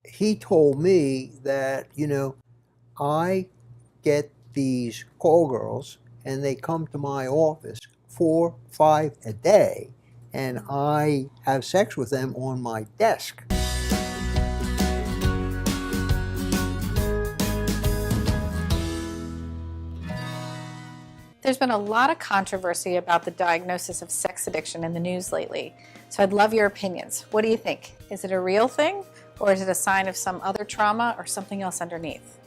he told me that, I get these call girls and they come to my office 4, 5 a day, and I have sex with them on my desk. There's been a lot of controversy about the diagnosis of sex addiction in the news lately. So I'd love your opinions. What do you think? Is it a real thing, or is it a sign of some other trauma or something else underneath?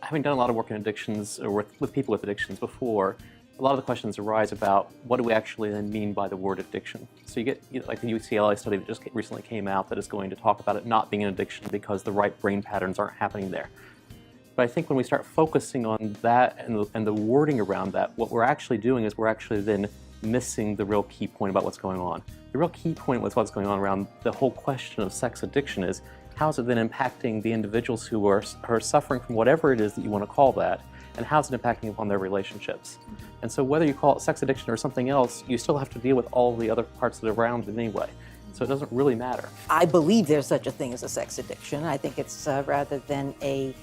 Having done a lot of work in addictions or with people with addictions before, a lot of the questions arise about what do we actually then mean by the word addiction. So you get like the UCLA study that just recently came out that is going to talk about it not being an addiction because the right brain patterns aren't happening there. But I think when we start focusing on that and the wording around that, what we're actually doing is we're actually then missing the real key point about what's going on. The real key point with what's going on around the whole question of sex addiction is how is it then impacting the individuals who are suffering from whatever it is that you want to call that, and how is it impacting upon their relationships? And so whether you call it sex addiction or something else, you still have to deal with all the other parts that are around it anyway. So it doesn't really matter. I believe there's such a thing as a sex addiction. I think it's rather than a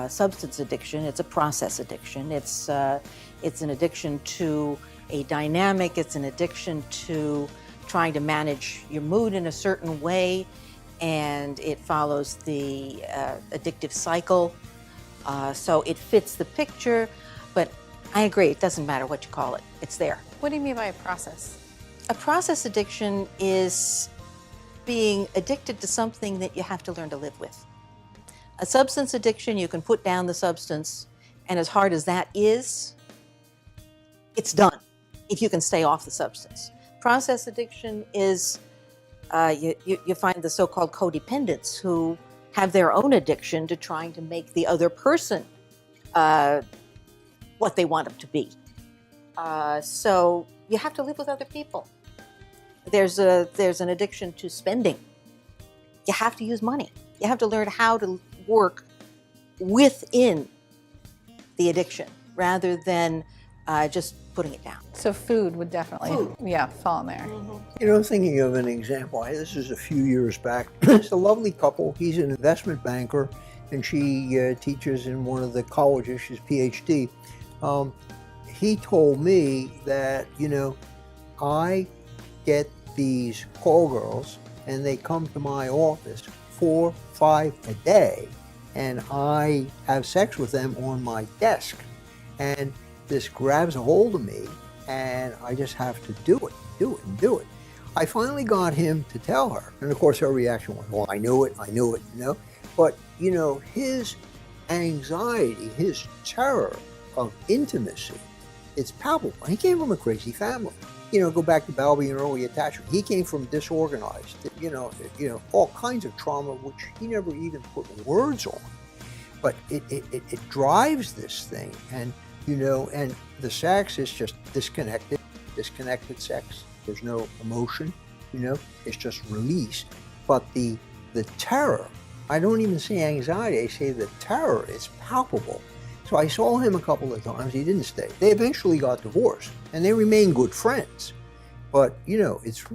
substance addiction, it's a process addiction. It's an addiction to a dynamic. It's an addiction to trying to manage your mood in a certain way, and it follows the addictive cycle. So it fits the picture, but I agree, it doesn't matter what you call it, it's there. What do you mean by a process? A process addiction is being addicted to something that you have to learn to live with. A substance addiction, you can put down the substance, and as hard as that is, it's done if you can stay off the substance. Process addiction is, you find the so-called codependents who have their own addiction to trying to make the other person what they want them to be. So you have to live with other people. There's an addiction to spending. You have to use money. You have to learn how to work within the addiction rather than just putting it down. So food would definitely, fall in there. Mm-hmm. Thinking of an example, this is a few years back. It's a lovely couple. He's an investment banker, and she teaches in one of the colleges. She's PhD. He told me that, I get these call girls, and they come to my office 4, 5 a day, and I have sex with them on my desk. And this grabs a hold of me, and I just have to do it. I finally got him to tell her, and of course her reaction was, well, I knew it, But, his anxiety, his terror of intimacy, it's palpable. He came from a crazy family. Go back to Balby and early attachment. He came from disorganized, all kinds of trauma, which he never even put words on. But it drives this thing, and and the sex is just disconnected sex. There's no emotion, it's just release. But the terror, I don't even say anxiety, I say the terror is palpable. So I saw him a couple of times, he didn't stay. They eventually got divorced, and they remain good friends. But, it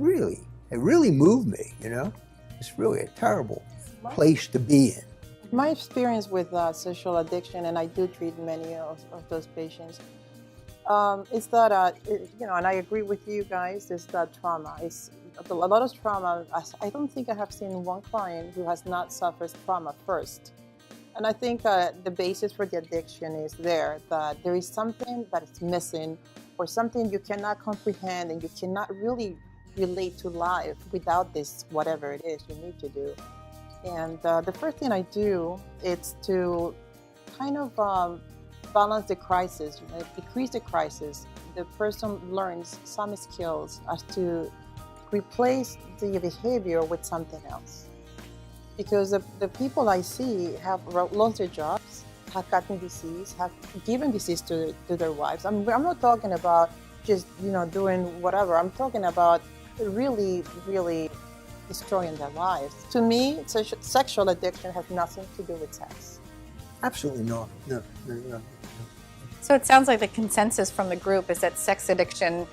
really moved me, It's really a terrible place to be in. My experience with sexual addiction, and I do treat many of those patients, is that, and I agree with you guys, is that trauma. It's a lot of trauma. I don't think I have seen one client who has not suffered trauma first. And I think the basis for the addiction is there, that there is something that is missing, or something you cannot comprehend, and you cannot really relate to life without this, whatever it is you need to do. And the first thing I do is to kind of balance the crisis, decrease the crisis. The person learns some skills as to replace the behavior with something else. Because the people I see have lost their jobs, have gotten disease, have given disease to their wives. I'm not talking about just doing whatever. I'm talking about really, really destroying their lives. To me, sexual addiction has nothing to do with sex. Absolutely not. No. So it sounds like the consensus from the group is that sex addiction,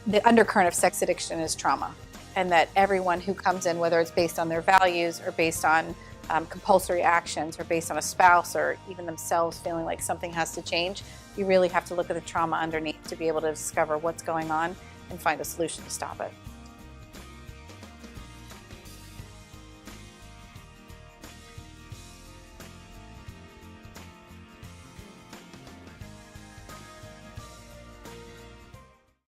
the undercurrent of sex addiction is trauma, and that everyone who comes in, whether it's based on their values or based on compulsory actions are based on a spouse or even themselves feeling like something has to change, you really have to look at the trauma underneath to be able to discover what's going on and find a solution to stop it.